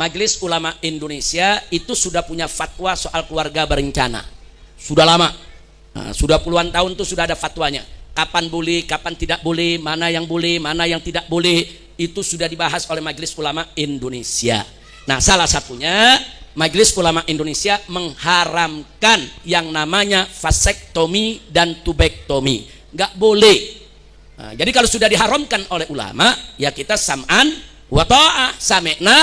Majelis Ulama Indonesia itu sudah punya fatwa soal keluarga berencana. Sudah lama. Nah, sudah puluhan tahun tuh sudah ada fatwanya. Kapan boleh, kapan tidak boleh, mana yang boleh, mana yang tidak boleh, itu sudah dibahas oleh Majelis Ulama Indonesia. Nah, salah satunya Majelis Ulama Indonesia mengharamkan yang namanya vasektomi dan tubektomi. Nggak boleh. Nah, jadi kalau sudah diharamkan oleh ulama, ya kita sam'an wa ta'ah, sami'na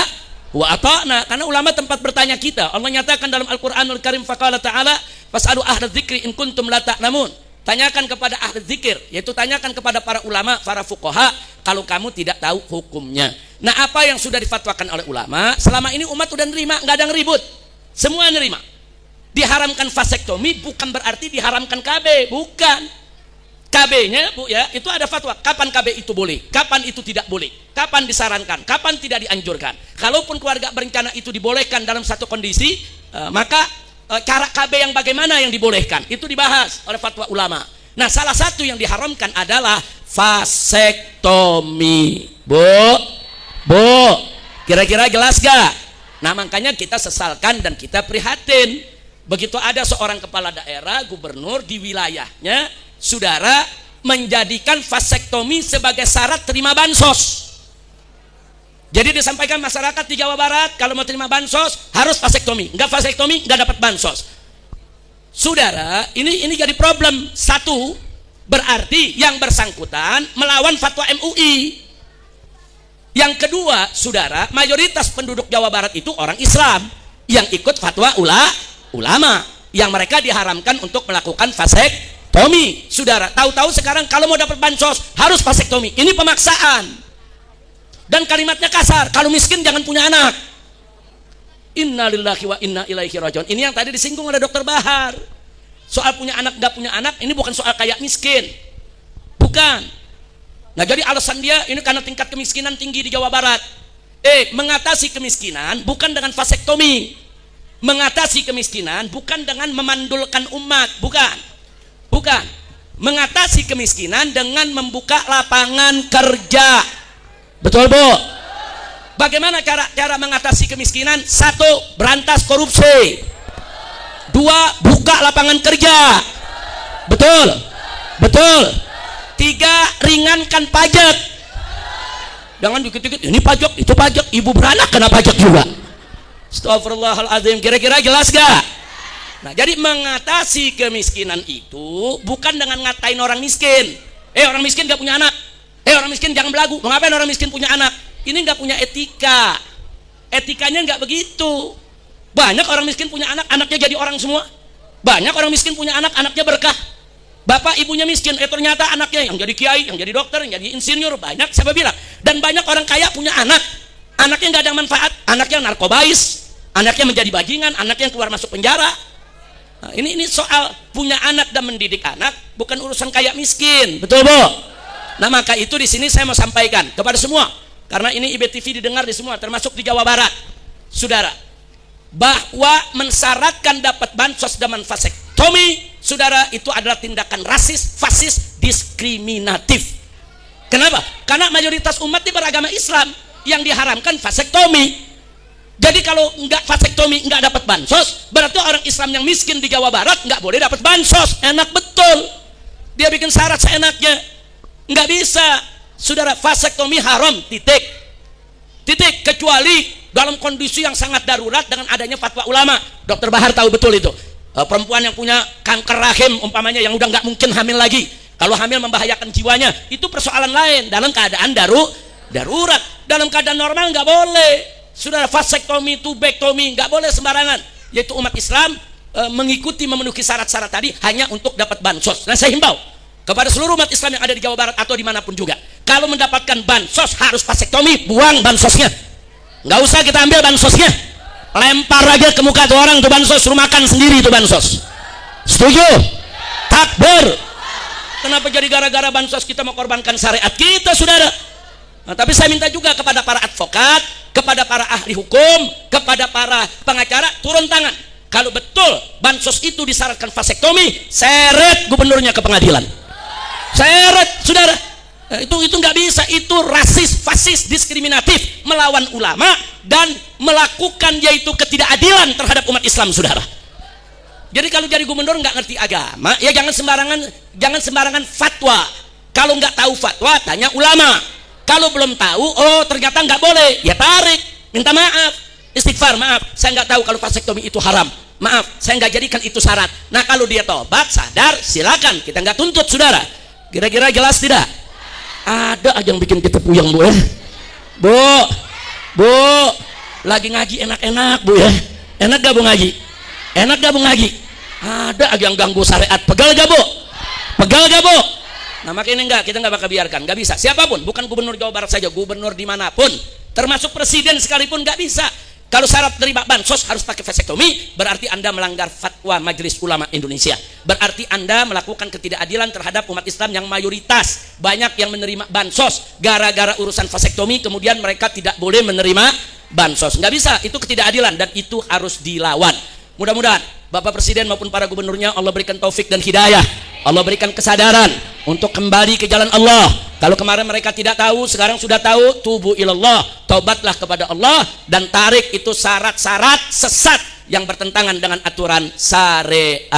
wa ata'na. Karena ulama tempat bertanya kita. Allah nyatakan dalam Al-Qur'anul Karim, faqala ta'ala fas'alu ahla dzikri in kuntum la ta'lamun. Tanyakan kepada ahli zikir, yaitu tanyakan kepada para ulama, para fuqaha, kalau kamu tidak tahu hukumnya. Nah, apa yang sudah difatwakan oleh ulama, selama ini umat udah nerima, nggak ada yang ribut. Semua nerima. Diharamkan vasektomi bukan berarti diharamkan KB, bukan. KB-nya, Bu, ya, itu ada fatwa. Kapan KB itu boleh, kapan itu tidak boleh, kapan disarankan, kapan tidak dianjurkan. Kalaupun keluarga berencana itu dibolehkan dalam satu kondisi, maka cara KB yang bagaimana yang dibolehkan, itu dibahas oleh fatwa ulama. Nah, salah satu yang diharamkan adalah vasektomi. Bu, kira-kira jelas gak? Nah, makanya kita sesalkan dan kita prihatin. Begitu ada seorang kepala daerah, gubernur di wilayahnya, saudara, menjadikan vasektomi sebagai syarat terima bansos. Jadi disampaikan masyarakat di Jawa Barat, kalau mau terima bansos harus vasektomi. Enggak vasektomi, enggak dapat bansos. Saudara, ini jadi problem. Satu, berarti yang bersangkutan melawan fatwa MUI. Yang kedua, saudara, mayoritas penduduk Jawa Barat itu orang Islam yang ikut fatwa ulama, yang mereka diharamkan untuk melakukan vasektomi. Saudara, tahu-tahu sekarang kalau mau dapat bansos harus vasektomi. Ini pemaksaan. Dan kalimatnya kasar, kalau miskin jangan punya anak. Innalillahi wa inna ilaihi rajiun. Ini yang tadi disinggung oleh Dr. Bahar. Soal punya anak gak punya anak, ini bukan soal kayak miskin, bukan. Nah, jadi alasan dia ini karena tingkat kemiskinan tinggi di Jawa Barat. Mengatasi kemiskinan bukan dengan vasektomi. Mengatasi kemiskinan bukan dengan memandulkan umat, bukan. Mengatasi kemiskinan dengan membuka lapangan kerja. Betul, Bu? Bagaimana cara mengatasi kemiskinan? Satu, berantas korupsi. Dua, buka lapangan kerja. Betul. Tiga, ringankan pajak. Jangan dikit-dikit, ini pajak, itu pajak. Ibu beranak kena pajak juga. Astagfirullahaladzim. Kira-kira jelas gak? Nah, jadi mengatasi kemiskinan itu bukan dengan ngatain orang miskin. Orang miskin gak punya anak. Orang miskin jangan belagu. Mengapain orang miskin punya anak? Ini nggak punya etika. Etikanya nggak begitu. Banyak orang miskin punya anak, anaknya jadi orang semua. Banyak orang miskin punya anak, anaknya berkah. Bapak ibunya miskin, ternyata anaknya yang jadi kiai, yang jadi dokter, yang jadi insinyur. Banyak, siapa bilang? Dan banyak orang kaya punya anak, anaknya nggak ada manfaat, anaknya narkobais, anaknya menjadi bajingan, anaknya keluar masuk penjara. Nah, ini soal punya anak dan mendidik anak, bukan urusan kaya miskin. Betul, Bu? Nah, maka itu di sini saya mau sampaikan kepada semua, karena ini IBTV didengar di semua, termasuk di Jawa Barat, saudara, bahwa mensyaratkan dapat bansos dengan vasektomi, saudara, itu adalah tindakan rasis, fasis, diskriminatif. Kenapa? Karena mayoritas umat di beragama Islam yang diharamkan vasektomi. Jadi kalau enggak vasektomi enggak dapat bansos, berarti orang Islam yang miskin di Jawa Barat enggak boleh dapat bansos. Enak betul. Dia bikin syarat seenaknya. Nggak bisa, saudara, vasektomi haram, titik, kecuali dalam kondisi yang sangat darurat dengan adanya fatwa ulama. Dr. Bahar tahu betul itu. Perempuan yang punya kanker rahim umpamanya, yang udah nggak mungkin hamil lagi, kalau hamil membahayakan jiwanya, itu persoalan lain. Dalam keadaan darurat, dalam keadaan normal nggak boleh, saudara. Vasektomi, tubektomi nggak boleh sembarangan. Yaitu umat Islam mengikuti memenuhi syarat-syarat tadi hanya untuk dapat bansos. Nah, saya himbau kepada seluruh umat Islam yang ada di Jawa Barat atau dimanapun juga, kalau mendapatkan bansos harus vasektomi, buang bansosnya. Nggak usah kita ambil bansosnya, lempar aja ke muka tuh orang tuh bansos, suruh makan sendiri tuh bansos. Setuju? Takbir. Kenapa jadi gara-gara bansos kita mau korbankan syariat kita, saudara? Nah, tapi saya minta juga kepada para advokat, kepada para ahli hukum, kepada para pengacara, turun tangan. Kalau betul bansos itu disyaratkan vasektomi, seret gubernurnya ke pengadilan. Seret, saudara. Itu nggak bisa, itu rasis, fasis, diskriminatif, melawan ulama dan melakukan yaitu ketidakadilan terhadap umat Islam, saudara. Jadi kalau jadi gubernur nggak ngerti agama, ya jangan sembarangan fatwa. Kalau nggak tahu fatwa, tanya ulama. Kalau belum tahu, oh ternyata nggak boleh, ya tarik, minta maaf, istighfar, maaf, saya nggak tahu kalau vasektomi itu haram. Maaf, saya nggak jadikan itu syarat. Nah kalau dia tobat, sadar, silakan, kita nggak tuntut, saudara. Kira-kira jelas tidak? Ada aja yang bikin kita puyeng, Bu ya. Bu, lagi ngaji enak-enak, Bu ya. Enak gak Bu ngaji? Enak gak Bu ngaji? Ada aja yang ganggu syariat. Pegal gak Bu? Pegal gak Bu? Nah makanya kita nggak bakal biarkan, nggak bisa. Siapapun, bukan gubernur Jawa Barat saja, gubernur dimanapun, termasuk presiden sekalipun nggak bisa. Kalau syarat terima bansos harus pakai vasektomi, berarti Anda melanggar fatwa Majelis Ulama Indonesia. Berarti Anda melakukan ketidakadilan terhadap umat Islam yang mayoritas. Banyak yang menerima bansos gara-gara urusan vasektomi, kemudian mereka tidak boleh menerima bansos. Nggak bisa, itu ketidakadilan dan itu harus dilawan. Mudah-mudahan Bapak Presiden maupun para gubernurnya Allah berikan taufik dan hidayah. Allah berikan kesadaran untuk kembali ke jalan Allah. Kalau kemarin mereka tidak tahu, sekarang sudah tahu, tubu ilallah, taubatlah kepada Allah dan tarik itu syarat-syarat sesat yang bertentangan dengan aturan syariat.